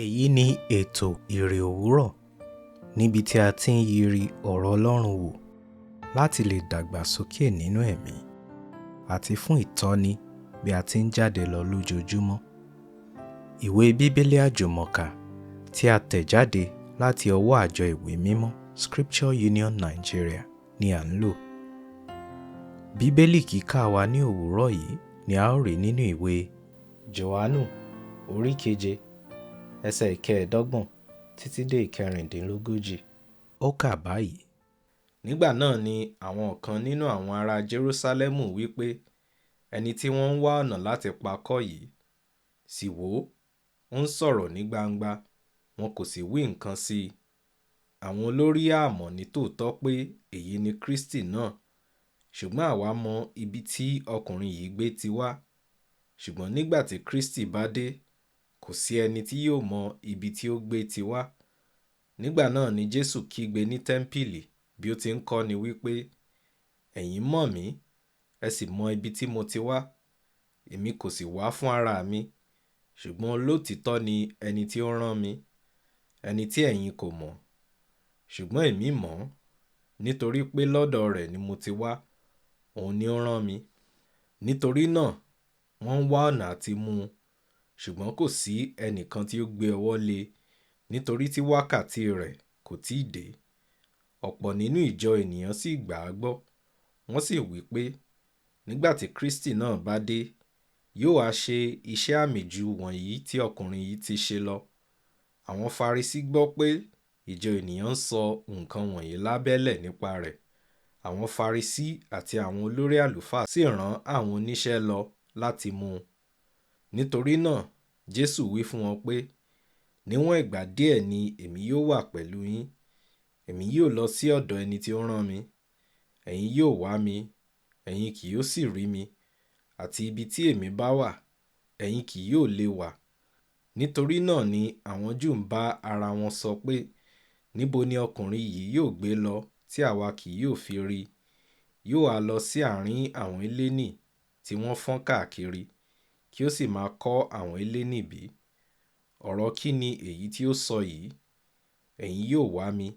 Èyí ni ètò Iri Owuro níbi tí a ti ń yiri ọ̀rọ̀ Ọlọ́run wò láti lè dàgbàsókè nínú ẹ̀mí àti fún ìtọ́ni bí a ti ń jáde lọ lójoojúmọ́. Ìwé Bíbélì Àjùmọ tí a tẹ̀ jáde láti ọwọ́ àjọ ìwé mímọ́ Scripture Union Nigeria ni à ń lò. Bíbélì kíkà wa ní òwúrọ̀ yìí ni a ó rí nínú ìwé Jòhánù orí 7 ẹsẹ̀ 25 títí dé 26. Ó kà báyìí. Nígbà náà ni àwọn kan nínú àwọn ará Jerúsálẹ́mù wí pé, ẹni tí wọ́n ń wá ọ̀nà láti pa kọ́ yìí, sì wò ó ń sọ̀rọ̀ ní gbangba, wọn kò sì wí nǹkan sí i. Àwọn olórí á mọ̀ ní tòótọ́ pé èyí ni Kristi náà, ṣùgbọ́n àwa mọ ibi tí ọkùnrin yìí gbé ti wá. Ṣùgbọ́n nígbà tí Kristi bá dé, kò sí ẹni tí yóò mọ ibi tí ó gbé ti wá. Nígbà náà ni Jesu kígbe ní tẹ́ḿpìlì bí ó ti ń kọ́ni wípé, ẹ̀yin mọ̀ mí, ẹ sì mọ ibi tí mo ti wá. Èmi kò sì wá fún ara mi, ṣùgbọ́n olóòtítọ́ ni ẹni tí ó rán mi, ẹni tí ẹ̀yin kò mọ̀. Ṣùgbọ́n èmi mọ̀ ọ́n, nítorí pé lọ́dọ̀ rẹ̀ ni mo ti wá, òun ni ó rán mi. Nítorí náà, wọ́n ń wá ọ̀nà àti mú un, ṣùgbọ́n kò sí ẹnìkan tí ó gbé ọwọ́ lé e, nítorí tí wákàtí rẹ̀ kò tíì dé. Ọ̀pọ̀ nínú ìjọ ènìyàn sì gbà á gbọ́, wọ́n sì wí pé, nígbà tí Kristi náà bá dé, yóò wá ṣe iṣẹ́ àmì jù wọ̀nyí tí ọkùnrin yìí ti ṣe lọ. Àwọn Farisí gbọ́ pé ìjọ ènìyàn ń sọ nǹkan wọ̀nyí lábẹ́lẹ̀ nípa rẹ̀. Àwọn Farisí àti àwọn olórí àlùfáà sì rán àwọn oníṣẹ́ lọ láti mú un. Nítorí náà, Jesu wí fún wọn pé, níwọ̀n ìgbà díẹ̀ ni èmi yóò wà pẹ̀lú yín. Èmi yóò lọ sí ọ̀dọ̀ ẹni tí ó rán mi. Ẹ̀yin yóò wá mi, ẹ̀yin kì yóò sì rí mi, àti ibi tí èmi bá wà, ẹ̀yin kì yóò lè wà. Nítorí náà ni àwọn Júù ń bá ara wọn sọ pé, níbo ni ọkùnrin yìí yóò gbé lọ tí àwa kì yóò fi rí i? Yóò wá lọ sí àárín àwọn Hélénì tí wọ́n fọ́n káàkiri, kí ó sì máa kọ́ àwọn Hélénì bí? Ọ̀rọ̀ kí ni èyí tí ó sọ yìí? Ẹ̀yin yóò wá mi,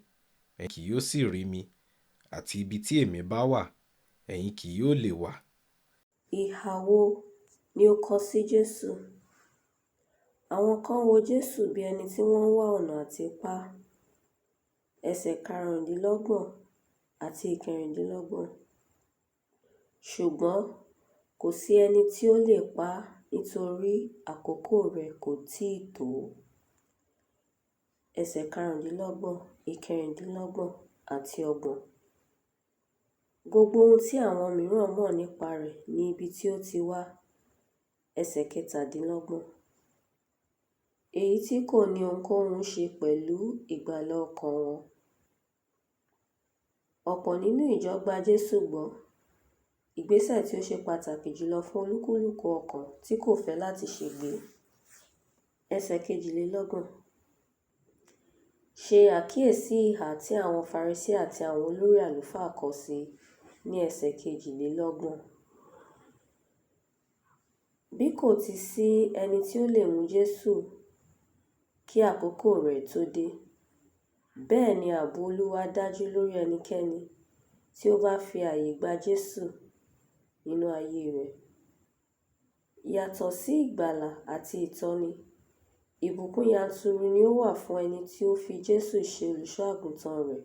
ẹ̀yin kì yóò sì rí mi, àti ibi tí èmi bá wà, ẹ̀yin kì yóò lè wà. Ìhà wo ni ó kọ sí Jésù? Àwọn kan wo Jésù bí ẹni tí wọ́n ń wá ọ̀nà àti pa á. Ẹsẹ̀ 25 àti 26. Ṣùgbọ́n kò sí ẹni tí ó lè pa á nítorí àkókò rẹ̀ kò tíì tó. Ẹsẹ̀ 25, 26 àti 30. Gbogbo ohun tí àwọn mìíràn mọ̀ nípa rẹ̀ ní ibi tí ó ti wá. Ẹsẹ̀ 27. Èyí tí kò ní ohunkóhun ṣe pẹ̀lú ìgbàlà ọkàn wọn. Ọ̀pọ̀ nínú ìjọ gba Jésù gbọ́, ìgbésẹ̀ tí ó ṣe pàtàkì jùlọ fún olúkúlùkù ọkàn tí kò fẹ́ láti ṣègbé. Ẹsẹ̀ 22. Ṣe àkíyèsí ìhà tí àwọn Farisí àti àwọn olórí àlùfáà kọ sí ní ẹsẹ̀ 22. Bí kò ti sí ẹni tí ó lè mú Jésù kí àkókò rẹ̀ tó dé, bẹ́ẹ̀ ni ààbò Olúwa dájú lórí ẹnikẹ́ni tí ó bá fi ààyè gba Jésù nínú ayé rẹ̀. Yàtọ̀ sí ìgbàlà àti ìtọ́ni, ìbùkún yanturu ni ó wà fún ẹni tí ó fi Jésù ṣe olùṣọ́ àgùntàn rẹ̀.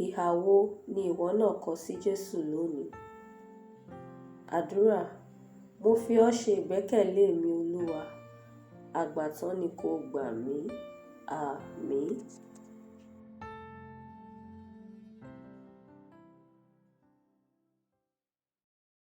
Ìhà wo ni ìwọ náà kọ sí Jésù lónìí? Àdúrà. Mo fi ọ́ ṣe ìgbẹ́kẹ̀lé mi, Olúwa. Àgbàtán ni kó gbà mí. Àmín.